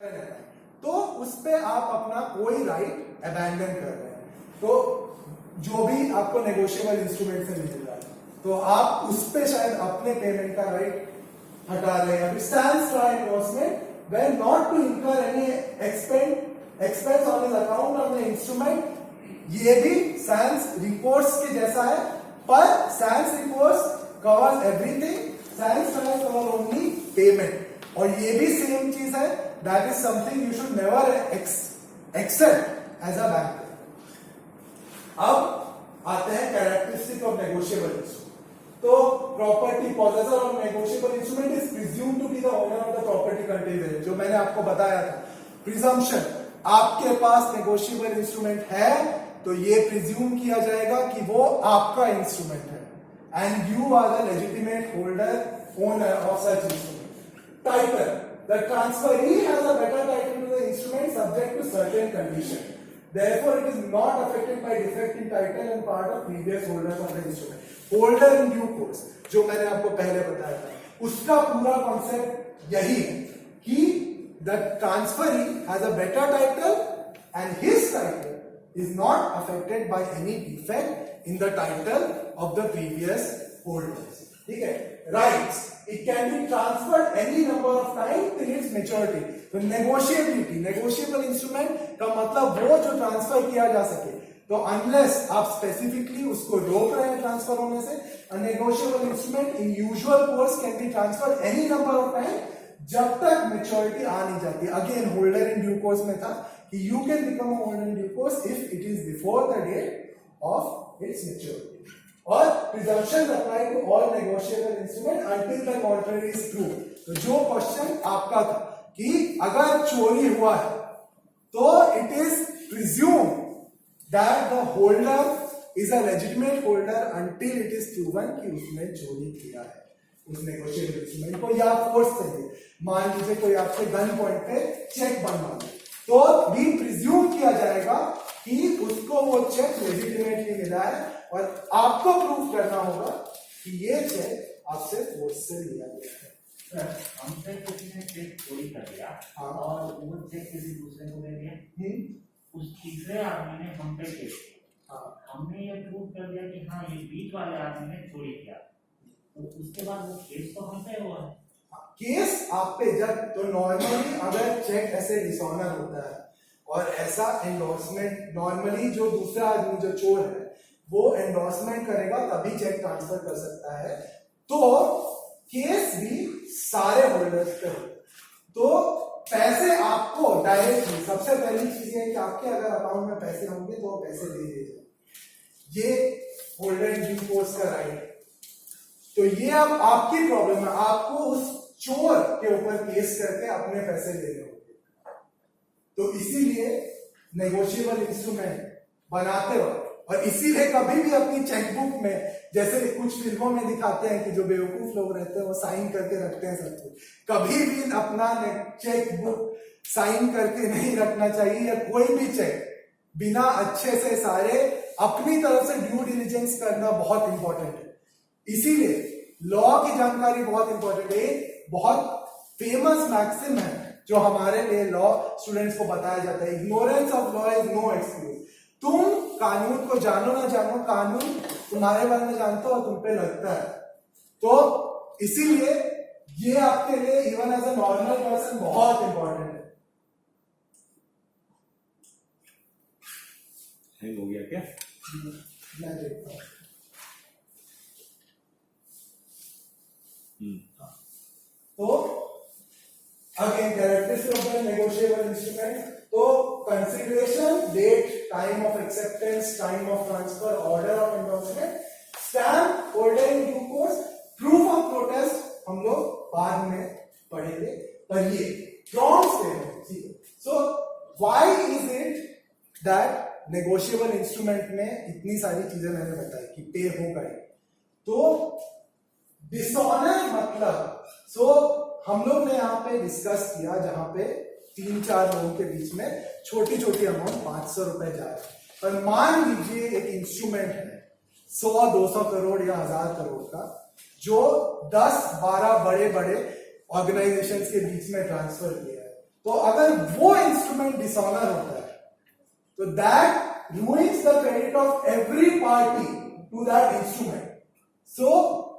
तो उस पे आप अपना कोई राइट अबैंडन कर रहे हैं, तो जो भी आपको नेगोशिएबल इंस्ट्रूमेंट से मिल रहा है तो आप उस पे शायद अपने पेमेंट का राइट हटा रहे हैं। Stands by endorsement where not to incur any expense on his account on the instrument. ये भी सैंस रिपोर्ट्स के जैसा है, पर sans recours covers everything, sans cover only payment. और ये भी सेम चीज है, that is something you should never accept as a bank. अब आते हैं कैरेक्टरिस्टिक ऑफ नेगोशिएबल इंस्ट्रूमेंट। तो property possessor of negotiable instrument is presumed to be the owner of the property contained, जो मैंने आपको बताया था। प्रिजम्पशन, आपके पास नेगोशिएबल इंस्ट्रूमेंट है तो ये प्रिज्यूम किया जाएगा कि वो आपका इंस्ट्रूमेंट है and you are the legitimate holder owner of such instrument. Title, the transferee has a better title to the instrument subject to certain conditions. Therefore, it is not affected by defect in title and part of previous holders of the instrument. Holder in due course, जो मैंने आपको पहले बताया था, उसका पूरा concept यही है कि the transferee has a better title and his title is not affected by any defect in the title of the previous holders. ठीक है? Rights, it can be transferred any number of times till its maturity. तो negotiability, negotiable instrument का मतलब वो जो transfer किया जा सके। तो unless आप स्पेसिफिकली उसको रोक रहे हैं ट्रांसफर होने से, a negotiable instrument in usual course can be transferred any number of times जब तक मेच्योरिटी आ नहीं जाती। Again holder in due course में था कि you can become a holder in due course if it is before the date of its maturity. और presumption apply to all negotiable instrument until the contrary is true. तो जो question आपका था कि अगर चोरी हुआ है तो it is presume that the holder is a legitimate holder until it is proven कि उसने चोरी किया है उस नेगोशिएबल इंस्ट्रूमेंट को, या फोर्स से। मान लीजिए कोई आपसे गन पॉइंट पे चेक बनवा दे तो भी प्रिज्यूम किया जाएगा कि उसको वो चेक लेजिटिमेटली मिला है और आपको प्रूव करना होगा कि ये चेक आपसे फोर्स से लिया गया है। हमसे किसी ने चेक चोरी कर लिया, हाँ, और वो चेक किसी दूसरे को दे दिया, उस तीसरे आदमी ने हम पे केस किया, हाँ, हमने ये प्रूव कर दिया कि हाँ ये बीच वाले आदमी ने चोरी किया, तो उसके बाद वो केस तो हम पे हुआ है। केस आप पे जब, तो नॉर्मली अगर चेक ऐसे डिसऑनर होता है और ऐसा एंडोर्समेंट, नॉर्मली जो दूसरा आदमी जो चोर है वो एंडोर्समेंट करेगा तभी चेक ट्रांसफर कर सकता है। तो केस भी सारे होल्डर्स पे हो, तो पैसे आपको डायरेक्टली, सबसे पहली चीज है कि आपके अगर अकाउंट में पैसे होंगे तो पैसे दे दीजिए। ये होल्डर इन ड्यू कोर्स का राइट। तो ये अब आपकी प्रॉब्लम है, आपको उस चोर के ऊपर केस करके अपने पैसे लेने होंगे। तो इसीलिए नेगोशिएबल इंस्ट्रूमेंट बनाते हो, और इसीलिए कभी भी अपनी चेकबुक में, जैसे कुछ फिल्मों में दिखाते हैं कि जो बेवकूफ लोग रहते हैं वो साइन करके रखते हैं सब कुछ, कभी भी अपना चेकबुक साइन करके नहीं रखना चाहिए, या कोई भी चेक बिना अच्छे से सारे अपनी तरफ से ड्यू डिलिजेंस करना बहुत इंपॉर्टेंट है। इसीलिए लॉ की जानकारी बहुत इंपॉर्टेंट है। बहुत फेमस मैक्सिम है जो हमारे लिए लॉ स्टूडेंट्स को बताया जाता है, ignorance of law is no excuse. तुम कानून को जानो ना जानो, कानून तुम्हारे बारे में जानता हो, तुम पे लगता है। तो इसीलिए ये आपके लिए even as a normal person बहुत इंपॉर्टेंट है। हैंग हो गया क्या? मैं देखता हूं। तो again characteristic of the negotiable instrument, तो consideration, date, time of acceptance, time of transfer, order of endorsement, stamp, holder in due course, proof of protest हम लोग बाद में पढ़ेंगे। पर ये प्रॉम्प्ट्स देंगे। So why is it that negotiable instrument में इतनी सारी चीजें मैंने बताई कि पे होगा ही, तो डिसऑनर मतलब, हम लोग ने यहाँ पे डिस्कस किया जहां पे 3-4 लोगों के बीच में छोटी छोटी अमाउंट 500 रुपए जा रही है। पर मान लीजिए एक इंस्ट्रूमेंट है 100-200 करोड़ या 1000 करोड़ का, जो 10-12 बड़े बड़े ऑर्गेनाइजेशंस के बीच में ट्रांसफर किया है, तो अगर वो इंस्ट्रूमेंट डिसऑनर होता है तो that ruins the credit of every party to that instrument. So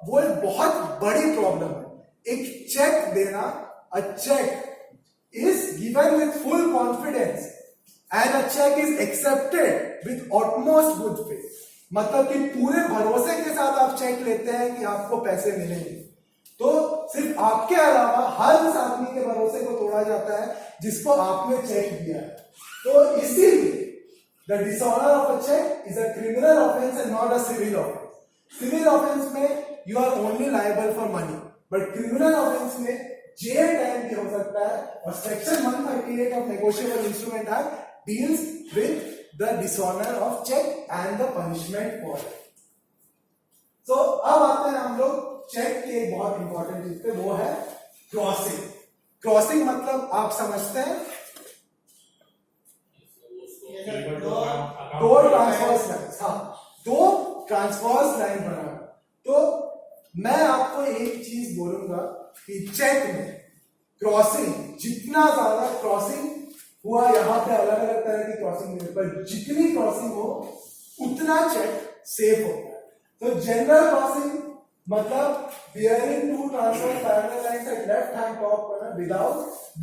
वो एक बहुत बड़ी प्रॉब्लम है. एक चेक देना, a cheque is given with full confidence and a check is accepted with utmost good faith. मतलब कि पूरे भरोसे के साथ आप चेक लेते हैं कि आपको पैसे मिलेंगे. तो सिर्फ आपके अलावा हर उस आदमी के भरोसे को तोड़ा जाता है जिसको आपने चेक दिया है. तो इसीलिए the dishonour of a cheque is a criminal offence and not a civil offence. Civil offence में you are only liable for money, but criminal offence में जेल टाइम भी हो सकता है. और section 138 of negotiable instrument act deals with the dishonour of cheque and the punishment for it. So अब आते हैं हम लोग चेक की एक बहुत इंपॉर्टेंट चीज पे, वो है क्रॉसिंग. क्रॉसिंग मतलब आप समझते हैं दो ट्रांसफर्स लाइन. हाँ, दो ट्रांसफर्स लाइन बनाना. तो मैं आपको एक चीज बोलूंगा कि चेक में क्रॉसिंग, जितना ज्यादा क्रॉसिंग हुआ, यहां पे अलग अलग तरह की क्रॉसिंग नहीं, पर जितनी क्रॉसिंग हो उतना चेक सेफ होता है. तो जनरल क्रॉसिंग मतलब bearing two transverse parallel lines at left hand top corner without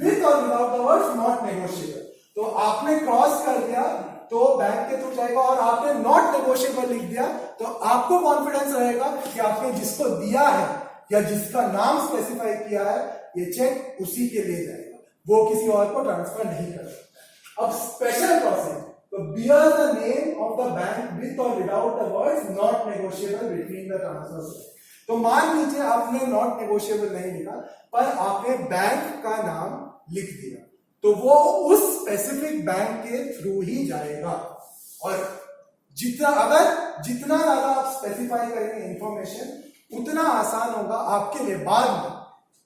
with और without the words not negotiable. तो आपने क्रॉस कर दिया तो बैंक के थ्रू जाएगा, और आपने नॉट नेगोशिएबल लिख दिया तो आपको कॉन्फिडेंस रहेगा कि आपने जिसको दिया है या जिसका नाम स्पेसिफाई किया है ये चेक उसी के लिए जाएगा, वो किसी और को ट्रांसफर नहीं कर सकता. अब स्पेशल क्रॉसिंग, तो bear the name of the bank with और without the words not negotiable between the transverses. तो मान लीजिए आपने नॉट नेगोशिएबल नहीं लिखा पर आपने बैंक का नाम लिख दिया, तो वो उस स्पेसिफिक बैंक के थ्रू ही जाएगा. और जितना ज्यादा आप स्पेसिफाई करेंगे इंफॉर्मेशन उतना आसान होगा आपके लिए बाद में.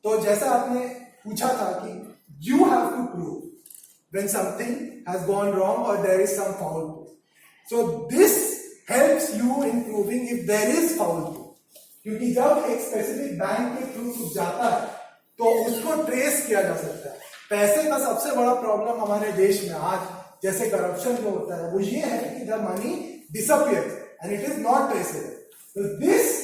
तो जैसा आपने पूछा था कि you have to prove when something has gone wrong और there is some foul play. So this helps you in proving if there is foul play. क्योंकि जब एक स्पेसिफिक बैंक के थ्रू कुछ जाता है तो उसको ट्रेस किया जा सकता है. पैसे का सबसे बड़ा प्रॉब्लम हमारे देश में आज जैसे करप्शन जो होता है वो ये है कि the money disappears and it is not traceable. तो this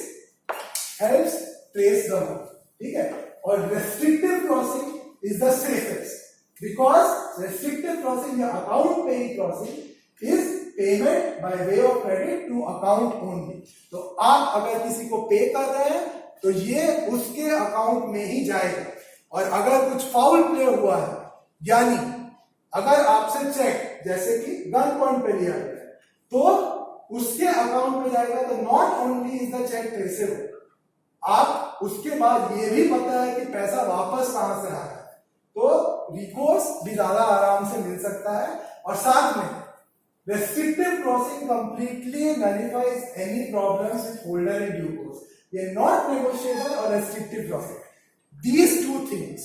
helps trace the money. ठीक है. और restrictive crossing is the safest because restrictive crossing या account paying crossing is payment by way of credit to account only. तो आप अगर किसी को पे कर रहे हैं तो ये उसके अकाउंट में ही जाएगा. और अगर कुछ फाउल प्ले हुआ है, यानी अगर आपसे चेक जैसे कि गन पॉइंट पे लिया गया है तो उसके अकाउंट में जाएगा, तो not only is the cheque traceable, आप उसके बाद ये भी पता है कि पैसा वापस कहां से आ रहा है, तो रिकोर्स भी ज्यादा आराम से मिल सकता है. और साथ में restrictive crossing completely nullifies any problems with holder in due course. ये नॉट नेगोशिएबल और restrictive crossing, these two things,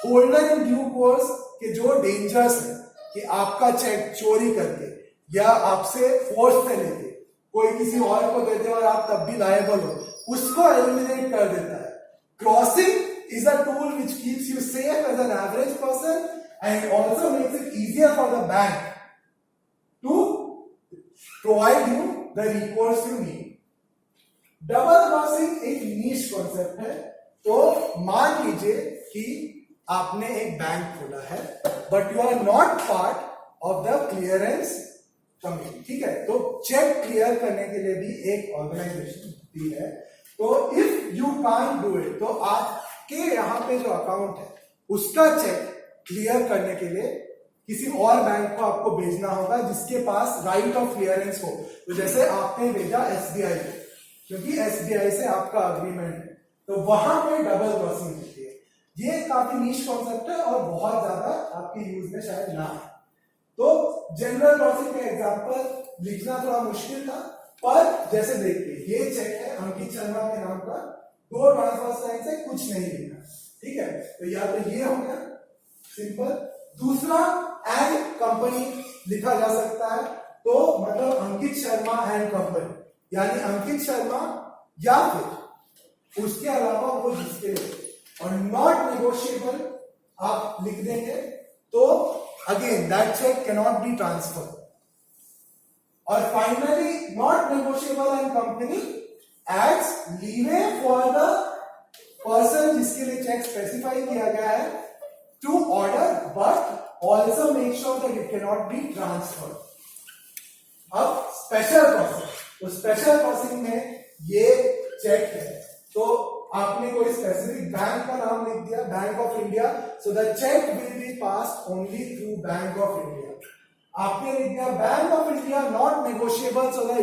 holder in due course के जो डेंजर्स है कि आपका चेक चोरी करके या आपसे फोर्स से लेके कोई किसी और को दे दे और आप तब भी लायबल हो, उसको एलिमिनेट कर देता है. Crossing is a tool which keeps you safe as an average person and also makes it easier for the bank to provide you the recourse you need. Double crossing एक niche concept है. तो मान लीजिए कि आपने एक bank खोला है but you are not part of the clearance committee. ठीक है. तो चेक क्लियर करने के लिए भी एक ऑर्गेनाइजेशन भी है. तो if you can't do it, तो आपके यहां पे जो अकाउंट है उसका चेक क्लियर करने के लिए किसी और बैंक को आपको भेजना होगा जिसके पास राइट ऑफ क्लियरेंस हो. तो जैसे आपने भेजा एसबीआई को, क्योंकि एसबीआई से आपका अग्रीमेंट है, तो वहां पे डबल क्रॉसिंग होती है. ये काफी नीश कॉन्सेप्ट है और बहुत ज्यादा आपके यूज में शायद ना है. तो जनरल क्रॉसिंग का एग्जांपल लिखना थोड़ा मुश्किल था, पर जैसे देखिए ये चेक है अंकित शर्मा के नाम का, दो ट्रांसफर लाइन से कुछ नहीं लिखना. ठीक है. तो या तो ये हो गया सिंपल. दूसरा एंड कंपनी लिखा जा सकता है, तो मतलब अंकित शर्मा एंड कंपनी, यानी अंकित शर्मा या फिर उसके अलावा वो जिसके लिए. और नॉट नेगोशिएबल आप लिख देंगे तो again that cheque can not be transfer. और finally not negotiable and company adds leeway for the person जिसके लिए चेक स्पेसिफाई किया गया है to order but also make sure that it can not be transfer. अब special processing, तो special processing में ये चेक है तो आपने कोई स्पेसिफिक बैंक का नाम लिख दिया, Bank of India, so the cheque will be passed only through Bank of India. आपने लिख दिया Bank of India not negotiable, so the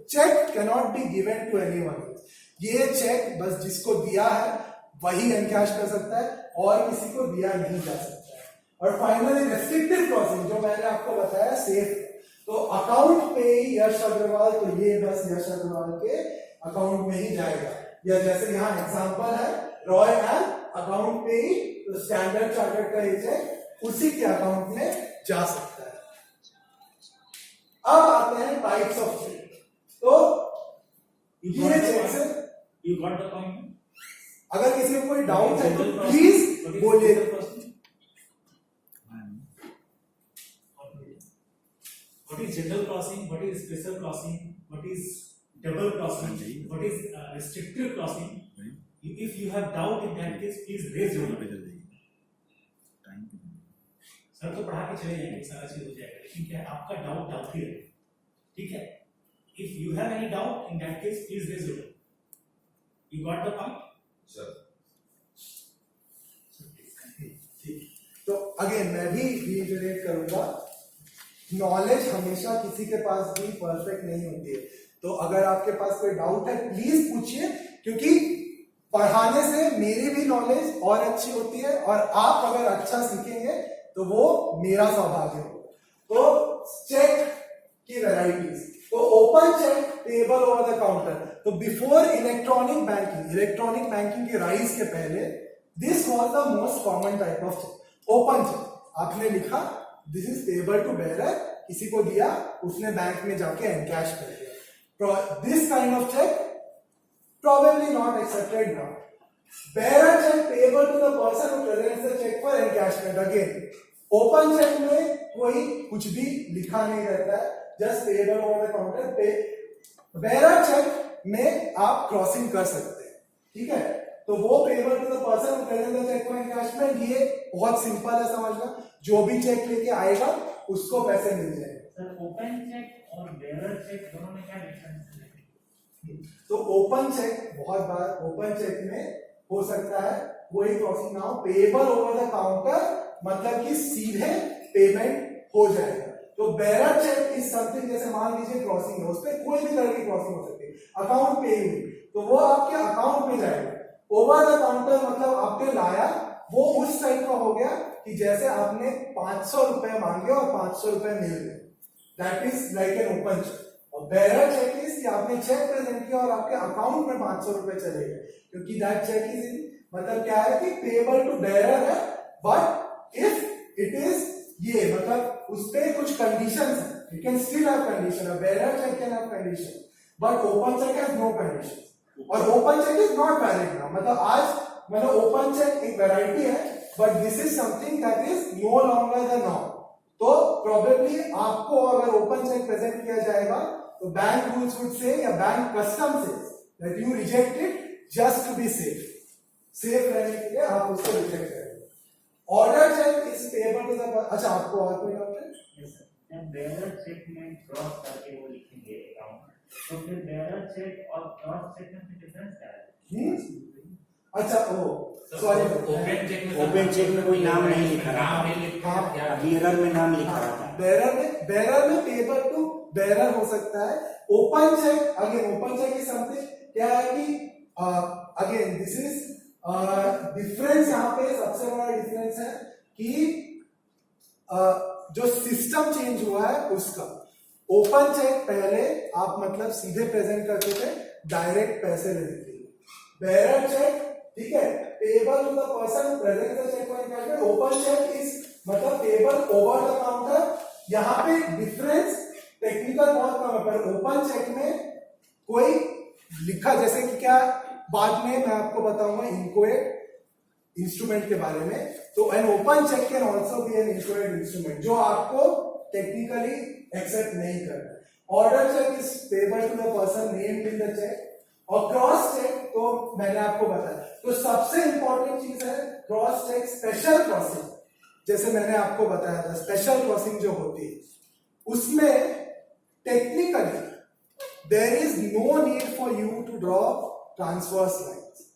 cheque can not be given to anyone. ये चेक बस जिसको दिया है वही एनकैश कर सकता है और किसी को दिया नहीं जा सकता है। और फाइनली रेस्ट्रिक्टिव प्रोसेसिंग जो मैंने आपको बताया सेफ, तो अकाउंट पे यश अग्रवाल, तो ये बस यश अग्रवाल के अकाउंट में ही जाएगा। या जैसे यहाँ एग्जांपल है रॉय एंड अकाउंट पे ही, तो स्टैंडर्ड चार्टर्ड का ये चेक उसी के अकाउंट में जा सकता है। अब आते हैं टाइप्स ऑफ चेक। तो ये चेक से यू गॉट द पॉइंट। अगर किसी को कोई डाउट है तो प्लीज बोलिए। What is general crossing? What is special crossing? What is double crossing? What is restrictive crossing? If you have doubt in that case, please raise your hand. Sir तो पढ़ा के चले जाएंगे, सारा चीज हो जाएगा, लेकिन क्या आपका डाउट ही है, ठीक है? If you have any doubt in that case, please raise your hand. You got the point? Sir तो अगेन मैं भी रिइटरेट करूंगा, नॉलेज हमेशा किसी के पास भी परफेक्ट नहीं होती है। तो अगर आपके पास कोई डाउट है प्लीज पूछिए, क्योंकि पढ़ाने से मेरी भी नॉलेज और अच्छी होती है और आप अगर अच्छा सीखेंगे तो वो मेरा सौभाग्य होगा। तो चेक की वैरायटीज, तो open cheque payable over the counter. तो बिफोर इलेक्ट्रॉनिक बैंकिंग के राइज के पहले this was the most common type of cheque. Open cheque आपने लिखा this is payable to bearer, किसी को दिया उसने बैंक में जाके एनकैश कर दिया। This kind of cheque probably not accepted now. Bearer check payable to the person who presents the check for encashment. Again, open check में कोई कुछ भी लिखा नहीं रहता है, just payable over the counter पे। bearer check में आप क्रॉसिंग कर सकते हैं, ठीक है? तो वो payable to the person who presents the check for encashment, ये बहुत सिंपल है समझना, जो भी चेक लेके आएगा उसको पैसे मिल जाएंगे। सर ओपन चेक और बेयरर चेक दोनों में क्या डिफरेंस है? तो ओपन चेक बहुत बार ओपन चेक में हो सकता है कोई क्रॉसिंग ना हो, पेएबल ओवर द काउंटर मतलब कि सीधे पेमेंट हो जाएगा। तो बेयरर चेक इज समथिंग, जैसे मान लीजिए क्रॉसिंग है, उस पर कोई भी तरह की क्रॉसिंग हो सकती है, अकाउंट पे ही, तो वो आपके अकाउंट में जाएगा। ओवर द काउंटर मतलब आपने लाया, वो उस टाइप का हो गया कि जैसे आपने 500 रुपए मांगे और 500 रुपए मिल गए, that is like an open cheque. और बेयरर चेक इज कि आपने चेक प्रेजेंट किया और आपके अकाउंट में 500 रुपए चले गए, क्योंकि दैट चेक इज मतलब क्या है कि पेएबल टू बेयरर है, बट इफ इट इज ये मतलब उस पे कुछ कंडीशंस है, you can still have condition, a bearer cheque can have condition but open cheque has no condition. और open cheque is not valid now, मतलब आज मतलब ओपन चेक एक वैरायटी है but this is something that is no longer the norm. तो probably आपको अगर open check present किया जाएगा तो बैंक रूल्स वुड से या बैंक कस्टम से that you reject it just to be safe, safe रहने के लिए आप उसको रिजेक्ट करेंगे। Order cheque is payable to the, अच्छा आपको और कोई डाउट है? यस सर, जब बेयरर चेक में क्रॉस करके वो लिखेंगे अकाउंट, तो फिर बेयरर चेक और क्रॉस चेक में डिफरेंस क्या है? अच्छा ओ सॉरी, ओपन चेक में कोई नाम नहीं लिखा नाम रहा नहीं लिखा हाँ, क्या? बियरर में नाम लिखा रहा था। बेयरर में पेएबल टू बेयरर हो सकता है। Open cheque again, open cheque is something क्या है कि अगेन दिस इज डिफरेंस, यहाँ पे सबसे बड़ा डिफरेंस है कि जो सिस्टम चेंज हुआ है उसका। ओपन चेक पहले आप मतलब सीधे प्रेजेंट करते थे, डायरेक्ट पैसे लेते थे। बेयरर चेक ठीक है, payable to the person present the cheque for encashment. Open cheque is मतलब पेएबल ओवर द काउंटर। यहाँ पे डिफरेंस टेक्निकल बहुत कम है, पर ओपन चेक में कोई लिखा, जैसे कि क्या बाद में मैं आपको बताऊंगा इनकोएट, इंस्ट्रूमेंट के बारे में। तो an open cheque can also be an insured instrument जो आपको टेक्निकली एक्सेप्ट नहीं करना। Order cheque is payable to the person named in the cheque. और क्रॉस चेक तो मैंने आपको बताया, तो सबसे इंपॉर्टेंट चीज है क्रॉस चेक स्पेशल क्रॉसिंग। जैसे मैंने आपको बताया था स्पेशल क्रॉसिंग जो होती है उसमें technically there is no need for you to draw transverse lines.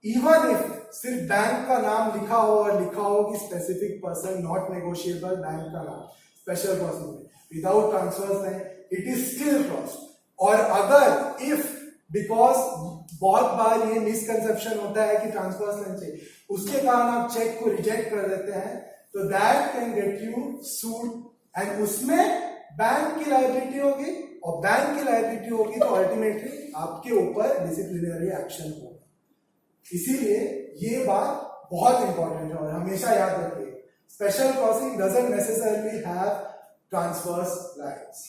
Even if सिर्फ बैंक का नाम लिखा हो और लिखा हो कि specific person not negotiable bank का नाम स्पेशल क्रॉसिंग में without transverse line it is still cross. और अगर इफ बिकॉज बहुत बार ये मिसकंसेप्शन होता है कि ट्रांसवर्स लाइन चाहिए, उसके कारण आप चेक को रिजेक्ट कर देते हैं, तो that can get you sued and उसमें बैंक की लायबिलिटी होगी और बैंक की लायबिलिटी होगी तो अल्टीमेटली आपके ऊपर डिसिप्लिनरी एक्शन होगा। इसीलिए ये बात बहुत इंपॉर्टेंट है और हमेशा याद रखिए special crossing doesn't necessarily have transverse lines.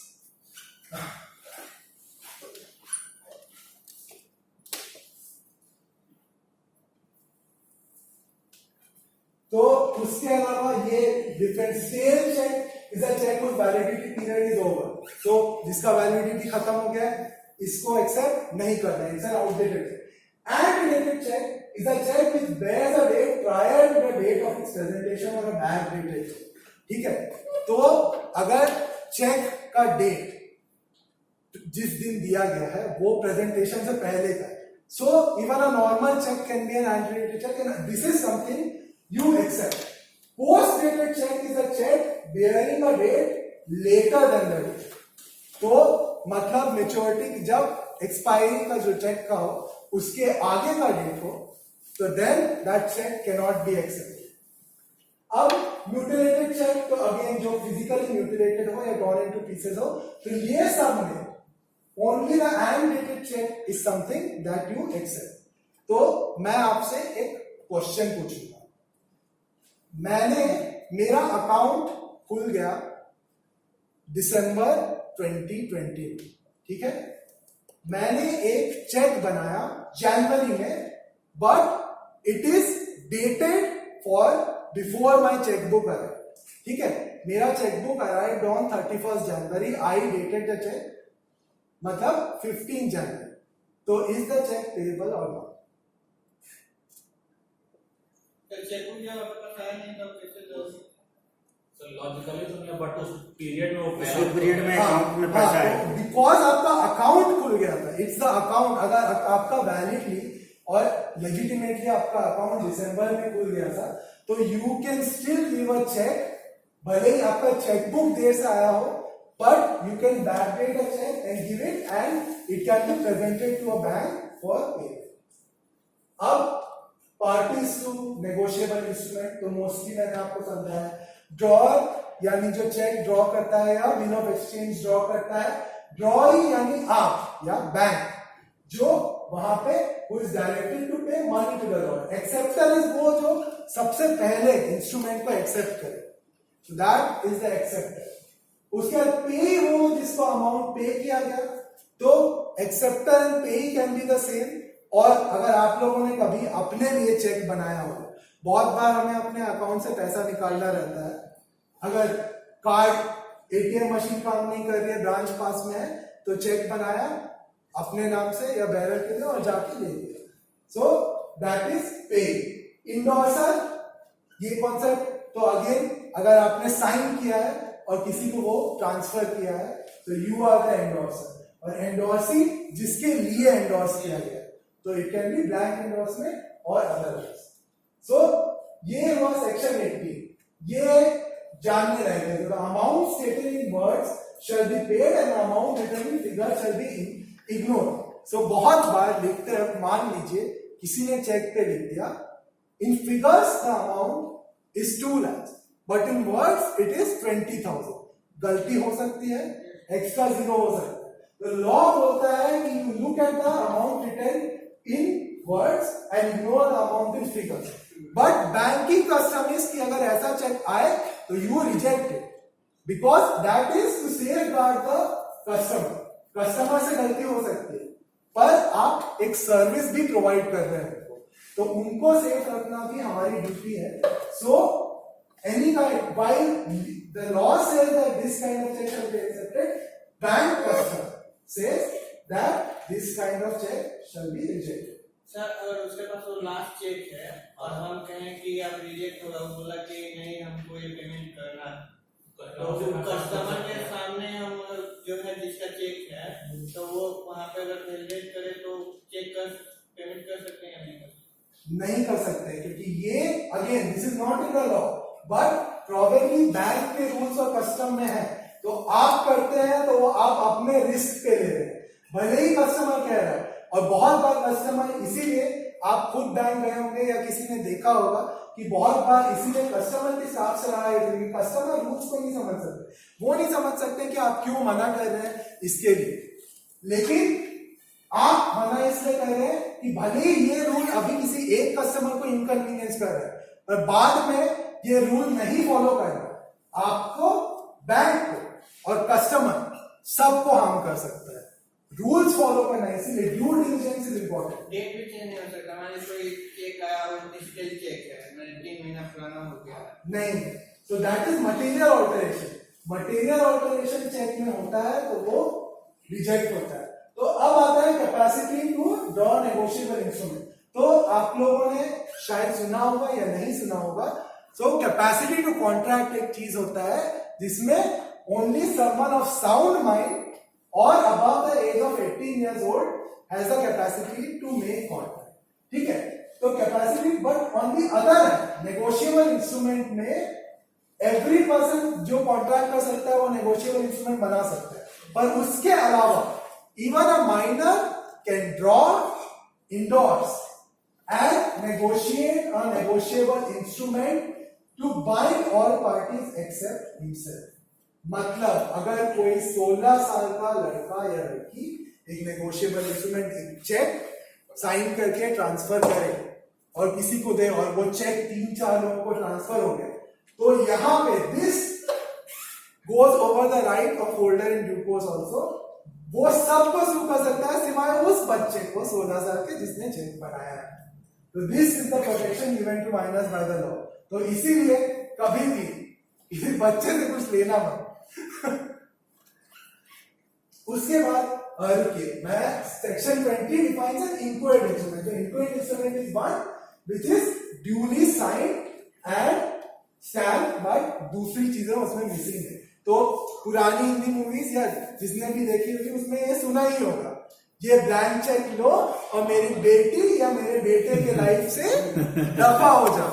तो उसके अलावा ये different stale cheque is a cheque which validity period is over. तो जिसका वैलिडिटी खत्म हो गया है इसको एक्सेप्ट नहीं करना है, it's an outdated cheque. And related cheque is a cheque which bears a date prior to the date of its presentation और अ बैक डेटेड चेक। ठीक है, तो अगर चेक का डेट जिस दिन दिया गया है वो प्रेजेंटेशन से पहले का है, so even a normal cheque can be an antedated cheque and this is something you accept. Post dated check is a check bearing a date later than the date. तो मतलब मेच्योरिटी जब expiry का जो check का हो उसके आगे का डेट हो तो then that cheque can not be accepted. अब म्यूटिलेटेड चेक तो अगेन जो फिजिकली म्यूटिलेटेड हो या torn into pieces हो, तो ये सब में only the antedated cheque is something that you accept. तो मैं आपसे एक क्वेश्चन पूछूंगा, मैंने मेरा अकाउंट खुल गया दिसंबर 2020, ठीक है, मैंने एक चेक बनाया जनवरी में but it is dated for before my chequebook arrive. ठीक है, मेरा चेकबुक अराइव्ड ऑन 31 जनवरी, आई डेटेड द चेक मतलब 15 जनवरी, तो इज द चेक पेएबल और नॉट? चेकबुक जब आपका साइन नहीं तब कैसे जाओगे? सर लॉजिकली तो नहीं, बट उस पीरियड में वो उस पीरियड में अकाउंट में पैसा है बिकॉज आपका अकाउंट खुल गया था, इट्स द अकाउंट। अगर आपका वैलिडली और लेजिटिमेटली आपका अकाउंट दिसंबर में खुल गया था तो you can still give a cheque, भले ही आपका चेकबुक देर से आया हो, but you can backdate a cheque and give it and it can be presented to a bank for payment. अब पार्टीज टू नेगोशिएबल इंस्ट्रूमेंट तो मोस्टली मैंने आपको समझाया, ड्रॉअर यानी जो चेक ड्रॉ करता है या बिल ऑफ एक्सचेंज ड्रॉ करता है, ड्रॉई यानी आप या बैंक जो वहां पे who is directed to pay money to the drawer। Acceptor is वो जो सबसे पहले इंस्ट्रूमेंट को एक्सेप्ट करे, so that is the acceptor। उसके बाद पे वो जिसको अमाउंट पे किया गया, तो एक्सेप्टर एंड पे कैन बी द सेम। और अगर आप लोगों ने कभी अपने लिए चेक बनाया हो, बहुत बार हमें अपने अकाउंट से पैसा निकालना रहता है, अगर कार्ड एटीएम मशीन काम नहीं कर रही है, ब्रांच पास में है, तो चेक बनाया अपने नाम से या बैरर के लिए और जाके ले लिया, सो दैट इज पे। इंडोर्सर ये कॉन्सेप्ट, तो अगेन अगर आपने साइन किया है और किसी को वो ट्रांसफर किया है तो यू आर द एंडोर्सर, और एंडोर्सी जिसके लिए एंडोर्स किया गया तो it can be blank endorsement और अदरवाइज। सो ये हुआ सेक्शन 80। ये जानने रहे थे, तो amount stated in words shall be paid and amount written in figure shall be ignore. So बहुत बार लिखते हैं, मान लीजिए किसी ने चेक पे लिख दिया in figures the amount is 2 lakhs but in words it is 20,000। गलती हो सकती है, एक्स्ट्रा जीरो हो सकता है, तो लॉ बोलता है कि you look at the amount written in words and ignore the amount in figures। But banking custom is कि अगर ऐसा चेक आए तो you reject it because that is to safeguard the customer। Customer से गलती हो सकती है पर आप एक सर्विस भी प्रोवाइड कर रहे हैं, तो उनको सेफ रखना भी हमारी ड्यूटी है. सो any kind, while the law says that this kind of check shall be accepted, bank customer says that this kind of check shall be rejected. Sir अगर उसके पास वो लास्ट चेक है और हम कहें कि अब रिजेक्ट होगा, वो बोला कि नहीं हमको ये पेमेंट करना है, तो कस्टमर के सामने हम जो है जिसका चेक है तो वो वहाँ पे अगर वेलिडेट करे तो चेक कर पेमेंट कर सकते हैं या नहीं कर सकते? नहीं कर सकते, क्योंकि ये again this is not in the law, but probably bank के रूल्स और कस्टम में है. तो आप करते हैं तो वो आप अपने रिस्क पे ले रहे हैं, भले ही कस्टमर कह रहा है. और बहुत बार कस्टमर, इसीलिए आप खुद बैंक गए होंगे या किसी ने देखा होगा कि बहुत बार इसीलिए कस्टमर के हिसाब से रहा है, क्योंकि कस्टमर रूल्स को नहीं समझ सकते. वो नहीं समझ सकते कि आप क्यों मना कर रहे हैं इसके लिए, लेकिन आप मना इसलिए कर रहे हैं कि भले ही ये रूल अभी किसी एक कस्टमर को इनकन्वीनियंस कर रहा है, पर बाद में ये रूल नहीं फॉलो करना आपको, बैंक को और कस्टमर सबको हार्म कर सकता है. रूल्स फॉलो करना है, इसीलिए due diligence is important. Date भी चेंज नहीं हो सकता. मान कोई चेक आया और डिजिटल चेक है, मैंने 3 महीना पुराना हो गया नहीं, तो that is material alteration. Material alteration cheque में होता है तो वो रिजेक्ट होता है. तो अब आता है capacity to draw negotiable instrument. तो आप लोगों ने शायद सुना होगा या नहीं सुना होगा. सो कैपेसिटी टू कॉन्ट्रैक्ट एक चीज होता है जिसमें only someone of sound mind or above the age of 18 years old has the capacity to make contract. ठीक है, तो capacity, but on the other negotiable instrument में एवरी पर्सन जो कॉन्ट्रैक्ट कर सकता है वो नेगोशिएबल इंस्ट्रूमेंट बना सकता है, पर उसके अलावा even a minor can draw, endorse and negotiate a negotiable instrument to bind all parties except himself. मतलब अगर कोई 16 साल का लड़का या लड़की एक नेगोशिएबल इंस्ट्रूमेंट, एक चेक साइन करके ट्रांसफर करे और किसी को दे और वो चेक 3-4 लोगों को ट्रांसफर हो गया, तो यहां पे this goes over the right of holder in due course also. वो सबको सू कर सकता है सिवाय उस बच्चे को 16 साल के जिसने चेक बनाया है. तो this is the protection given to miners by the law. तो इसीलिए कभी भी किसी बच्चे से कुछ लेना मत. उसके बाद रुकिए, मैं section 20 defines an inquired instrument. तो inquired instrument is one which is duly signed and stamped by. दूसरी चीजें उसमें मिसिंग है. तो पुरानी हिंदी मूवीज या जिसने भी देखी होगी उसमें ये सुना ही होगा, ये ब्लैंक चेक लो और मेरी बेटी या मेरे बेटे के लाइफ से दफा हो जाओ.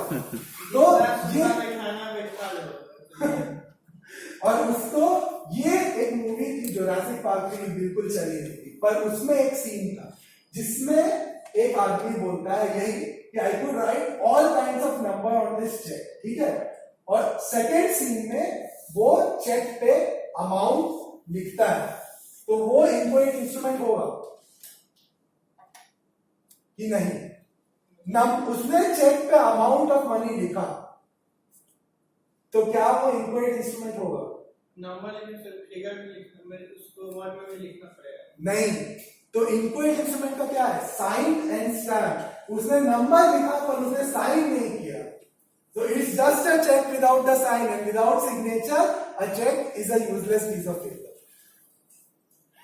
तो ये खाना बैठा लो. और उसको, ये एक मूवी थी जुरासिक पार्क की, बिल्कुल चली नहीं थी, पर उसमें एक सीन था जिसमें एक आदमी बोलता है यही कि I could write all kinds of number on this cheque. ठीक है, और सेकेंड सीन में वो चेक पे अमाउंट लिखता है, तो वो इंक्वायर्ड इंस्ट्रूमेंट होगा कि नहीं. उसने चेक पे अमाउंट ऑफ मनी लिखा, तो क्या वो इंक्वायर्ड इंस्ट्रूमेंट होगा? नंबर लेकिन फिगर में लिखना, मैं उसको वर्ड में भी लिखना पड़ेगा. नहीं, तो इंक्वायर्ड इंस्ट्रूमेंट का क्या है? Sign and stamp. उसने नंबर लिखा पर उसने साइन नहीं किया, तो it's just a cheque without the sign and without signature a cheque is a useless piece of paper.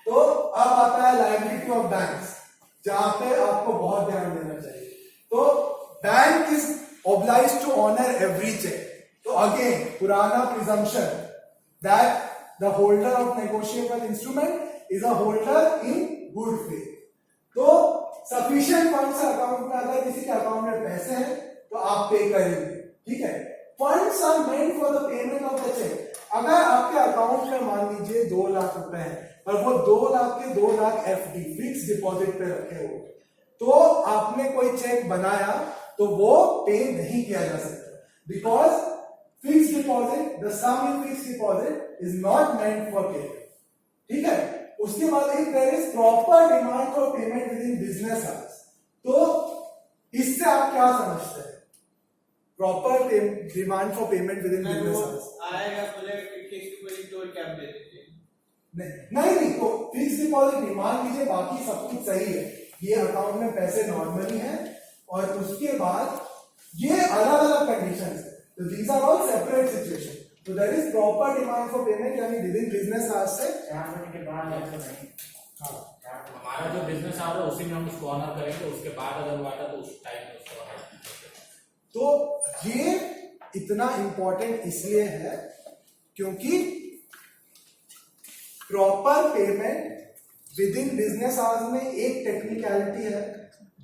तो अब आता है लायबिलिटी ऑफ बैंक्स, जहां पे आपको बहुत ध्यान देना चाहिए. तो bank is obliged to honor every check. तो अगेन पुराना presumption that the holder of negotiable instrument is a holder in good faith. तो sufficient funds अकाउंट में, अगर किसी के अकाउंट में पैसे हैं तो आप पे करेंगे. ठीक है, funds are meant for the payment of the cheque. अगर आपके अकाउंट में मान लीजिए 2 लाख रुपए हैं और वो 2 लाख के 2 लाख एफडी फिक्स डिपॉजिट पे रखे हुए, तो आपने कोई चेक बनाया तो वो पे नहीं किया जा सकता, because fixed deposit, the sum in fixed deposit is not meant for payment. ठीक है, उसके बाद एक there is proper demand for payment within business hours. तो इससे आप क्या समझते हैं? Proper demand for payment within business hours. आएगा बोले कि फिक्स डिपॉजिट और क्या दे देते हैं. नहीं, तो फिक्स डिपॉजिट मान लीजिए बाकी सब कुछ सही है, ये अकाउंट में पैसे नॉर्मली हैं और उसके बाद ये अलग अलग कंडीशन है, तो these are all separate situation. तो there is proper demand for payment, यानी विद इन बिजनेस आवर्स से 4 बजे के बाद ऐसा नहीं। हाँ हमारा जो बिजनेस आवर है उसी में हम उसको ऑनर करेंगे, उसके बाद अगर हुआ था तो उस टाइम में उसको ऑनर करेंगे। तो ये इतना इंपॉर्टेंट इसलिए है क्योंकि proper payment with in business hours में एक टेक्निकलिटी है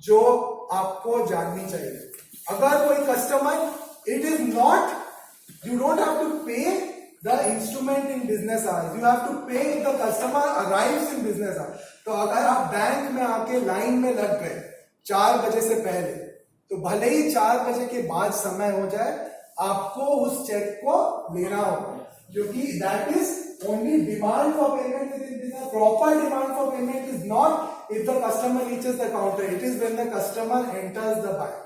जो आपको जाननी चाहिए। अगर कोई customer, it is not, you don't have to pay the instrument in business hours, you have to pay if the customer arrives in business hours। तो अगर आप बैंक में आके लाइन में लग गए 4 बजे से पहले, तो भले ही 4 बजे के बाद समय हो जाए, आपको उस चेक को लेना होगा, क्योंकि that is only demand for payment with in business. Proper demand for payment is not if the customer reaches the counter, it is when the customer enters the bank.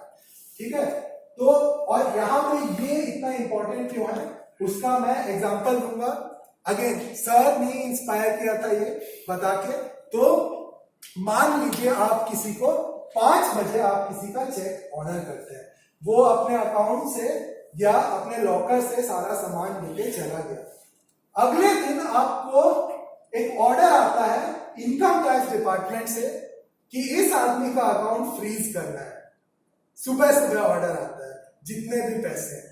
ठीक है, तो और यहां पे ये इतना इंपॉर्टेंट क्यों है उसका मैं एग्जांपल दूंगा। अगेन सर ने इंस्पायर किया था ये बता के। तो मान लीजिए आप किसी को 5 बजे आप किसी का चेक ऑर्डर करते हैं, वो अपने अकाउंट से या अपने लॉकर से सारा सामान लेके चला गया। अगले दिन आपको एक ऑर्डर आता है इनकम टैक्स डिपार्टमेंट से कि इस आदमी का अकाउंट फ्रीज करना है। सुबह सुबह ऑर्डर आता है, जितने भी पैसे हैं।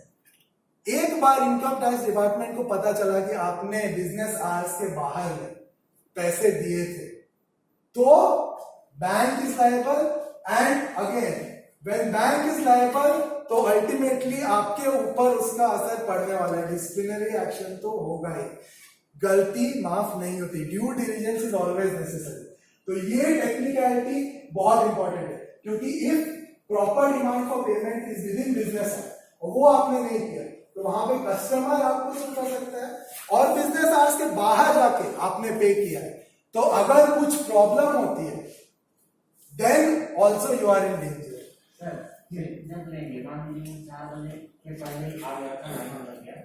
एक बार इनकम टैक्स डिपार्टमेंट को पता चला कि आपने बिजनेस आवर्स के बाहर में पैसे दिए थे, तो bank is liable, and again when bank is liable तो अल्टीमेटली आपके ऊपर उसका असर पड़ने वाला है। डिसिप्लिनरी एक्शन तो होगा ही, गलती माफ नहीं होती, due diligence is always necessary. तो ये टेक्निकलिटी बहुत इंपॉर्टेंट है, क्योंकि if proper demand for payment is with in business है और वो आपने नहीं किया, तो वहां पे कस्टमर आपको सुन कर सकता है, और बिजनेस आवर्स के बाहर जाके आपने पे किया है, तो अगर कुछ प्रॉब्लम होती है then also you are in danger. Sir जब लेंगे मान लीजिए 4 बजे के पहले आ गया था, टाइम लग गया,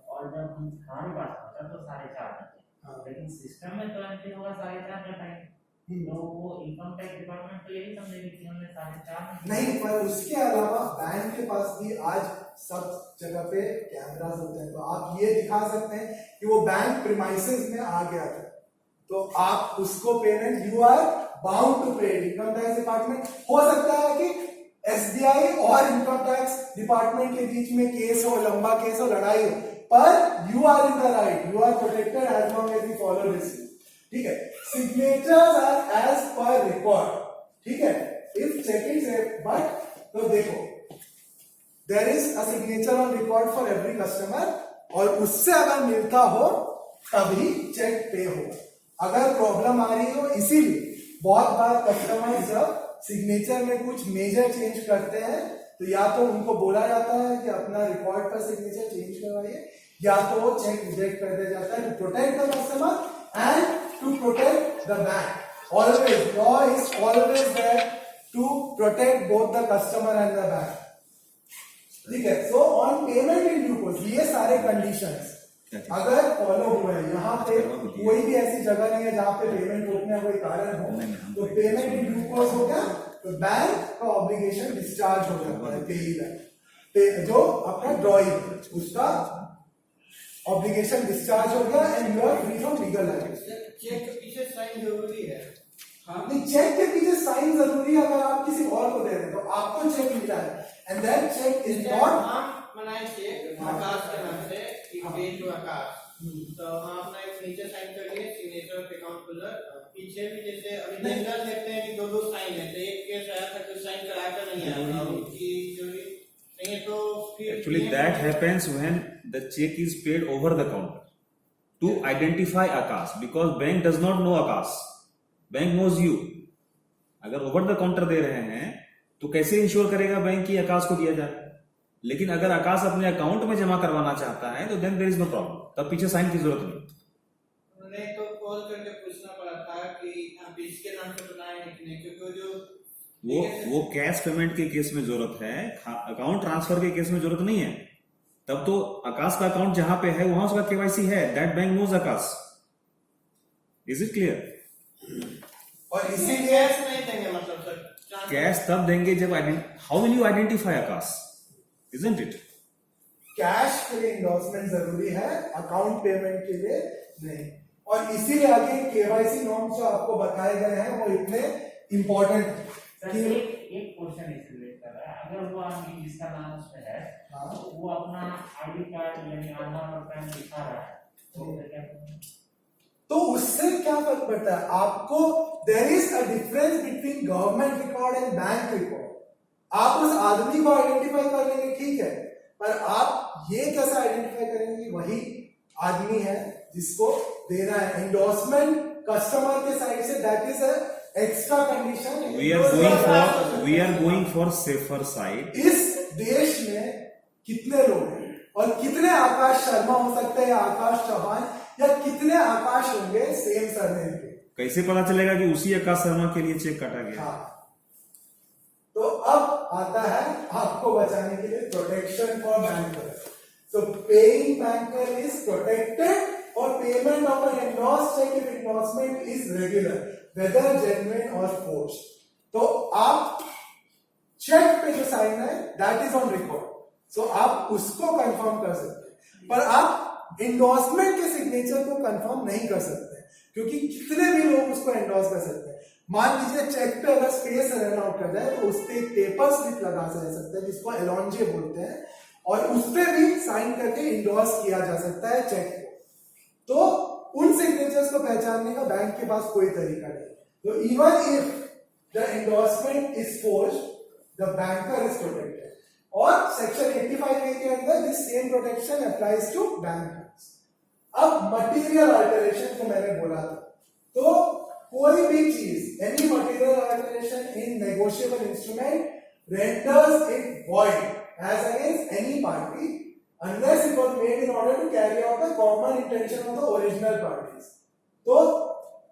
और जब हम हमारे पास पहुंचा तो 4:30 बजे, लेकिन सिस्टम में तो एंट्री होगा 4:30 का टाइम, तो वो इनकम टैक्स डिपार्टमेंट तो यही समझेगी कि हमने 4:30 नहीं, पर उसके अलावा बैंक के पास भी आज सब जगह पे कैमरास होते हैं, तो आप ये दिखा सकते हैं कि वो बैंक प्रीमाइसेस में आ गया था, तो आप उसको payment you are bound to pay. Income tax department, हो सकता है कि एसबीआई और इनकम टैक्स डिपार्टमेंट के बीच में केस हो, लंबा केस हो, लड़ाई हो, पर you are in the right, you are protected as long as you follow this. ठीक है, signatures are as per record. ठीक है, इफ चेकिंग से, बट तो देखो there is a signature on record for every customer, और उससे अगर मिलता हो तभी चेक पे हो। अगर प्रॉब्लम आ रही हो, इसीलिए बहुत बार कस्टमर जब सिग्नेचर में कुछ मेजर चेंज करते हैं, तो या तो उनको बोला जाता है कि अपना रिकॉर्ड पर सिग्नेचर चेंज करवाइए, या तो वो चेक रिजेक्ट कर दिया जाता है, to protect the customer and to protect the bank. Always, law is always there to protect both the customer and the bank. ठीक है, so on payment in due course, ये सारे conditions अगर follow हुए, यहाँ पे कोई भी ऐसी जगह नहीं है जहाँ पे पेमेंट रोकने का कोई कारण हो, तो पेमेंट इन ड्यू कोर्स हो गया, तो बैंक का ऑब्लिगेशन डिस्चार्ज हो जाता है पेई बैंक, जो अपना ड्रॉइंग उसका ऑब्लिगेशन डिस्चार्ज हो गया, and you are free from legal liability. Cheque के पीछे साइन जरूरी है। हाँ, नहीं, चेक के पीछे साइन जरूरी है। अगर आप किसी और को दे रहे तो आपको चेक मिला है, and that cheque is not, हम बनाए चेक आकाश के नाम से, पेड टू आकाश, तो हम अपना एक नीचे साइन कर लिए, सिग्नेचर ऑफ अकाउंट होल्डर, पीछे भी जैसे अभी जनरल देखते हैं कि 2 साइन है, तो एक केस आया था कि साइन कराया था नहीं आया, उसकी जरूरी नहीं है, तो फिर Actually, that happens when the check is paid over the counter to identify Akash, because bank does not know Akash, bank knows you. अगर ओवर द काउंटर दे रहे हैं तो कैसे इंश्योर करेगा बैंक की आकाश को दिया जाए, लेकिन अगर आकाश अपने अकाउंट में जमा करवाना चाहता है तो then there is no problem, तब पीछे साइन की जरूरत नहीं। उन्हें तो कॉल करके पूछना पड़ा था कि आप इसके नाम से बनाए हैं कि नहीं, क्योंकि जो वो कैश पेमेंट के केस में जरूरत है, अकाउंट ट्रांसफर के केस में जरूरत नहीं है। तब तो आकाश का अकाउंट जहां पे है वहां उसका केवाईसी है, that bank knows Akash. Is it clear? और इसीलिए इसीलिए कैश नहीं देंगे, मतलब सर ट्रांसफर कैश तब देंगे जब how will you identify Akash, isn't it? Cash के लिए इंडोर्समेंट जरूरी है, अकाउंट पेमेंट के लिए नहीं। और इसीलिए आगे केवाईसी नॉर्म्स जो आपको बताए गए हैं वो इतने इंपॉर्टेंट सर कि एक क्वेश्चन इस रिलेट कर रहा है, अगर वो आदमी जिसका नाम उसमें है तो वो अपना आईडी कार्ड यानी आधार और पैन दिखा रहा है तो फिर क्या करेंगे? तो उससे क्या फर्क पड़ता है आपको? There is a difference between government record and bank record. आप उस आदमी को आइडेंटिफाई कर लेंगे, ठीक है, पर आप ये कैसे आइडेंटिफाई करेंगे वही आदमी है जिसको देना है एंडोर्समेंट कस्टमर के साइड से। That is a extra condition. We are going for safer side. इस देश में कितने लोग हैं और कितने आकाश शर्मा हो सकते हैं, आकाश चौहान, या कितने आकाश होंगे सेम सरनेम के? कैसे पता चलेगा कि उसी आकाश शर्मा के लिए चेक काटा गया? हाँ, तो अब आता है आपको बचाने के लिए protection for banker. So paying banker is protected और payment of an endorsed cheque if endorsement is regular whether genuine और फोर्स्ड। तो आप चेक पे जो साइन है that is on record, so आप उसको कंफर्म कर सकते हैं, पर आप एंडोर्समेंट के सिग्नेचर को कंफर्म नहीं कर सकते क्योंकि कितने भी लोग उसको एंडोर्स कर सकते हैं। मान लीजिए चेक पे अगर स्पेस रन आउट कर जाए तो उस पर एक पेपर स्लिप लगा सकते हैं जिसको एलॉन्जे बोलते हैं, और उस पर भी साइन करके इंडोर्स किया जा सकता है चेक को। तो उन सिग्नेचर्स को पहचानने का बैंक के पास कोई तरीका नहीं। तो even if the endorsement is forced the banker is protected, और सेक्शन 85A के अंदर this same protection applies to bankers. अब मटेरियल अल्टरेशन को मैंने बोला था, तो कोई भी चीज any material alteration in negotiable instrument renders it void as against any party unless it was made in order to carry out the common intention of the original parties। तो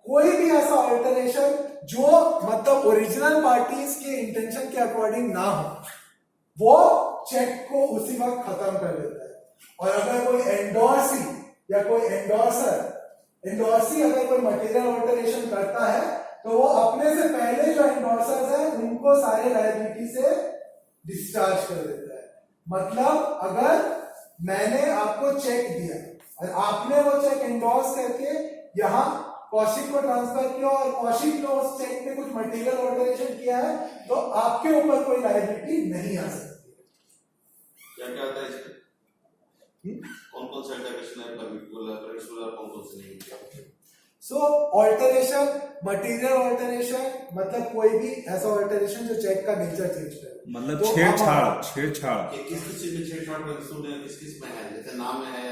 कोई भी ऐसा अल्टरेशन जो मतलब ओरिजिनल पार्टीज के intention के according ना हो वो चेक को उसी वक्त खत्म कर देता है। और अगर कोई एंडोर्सी या कोई एंडोर्सी अगर कोई मटेरियल अल्टरेशन करता है तो वो अपने से पहले जो एंडोर्सर्स हैं उनको सारे लायबिलिटी से डिस्चार्ज कर देता है। मतलब अगर मैंने आपको चेक दिया और आपने वो चेक एंडोर्स करके यहाँ कौशिक को ट्रांसफर किया और कौशिक ने उस चेक में कुछ मटेरियल अल्टरेशन किया है तो आपके ऊपर कोई लायबिलिटी नहीं आ सकती। क्या क्या होता है इसमें? कौन कौन सा अल्टरेशन है परमिसिबल और कौन कौन से नहीं? सो ऑल्टरेशन, मटेरियल ऑल्टरेशन मतलब कोई भी ऐसा ऑल्टरेशन जो चेक का नेचर चेंज करे, मतलब तो छेड़छाड़ किस किस चीज में छेड़छाड़ किस किस में है? जैसे नाम है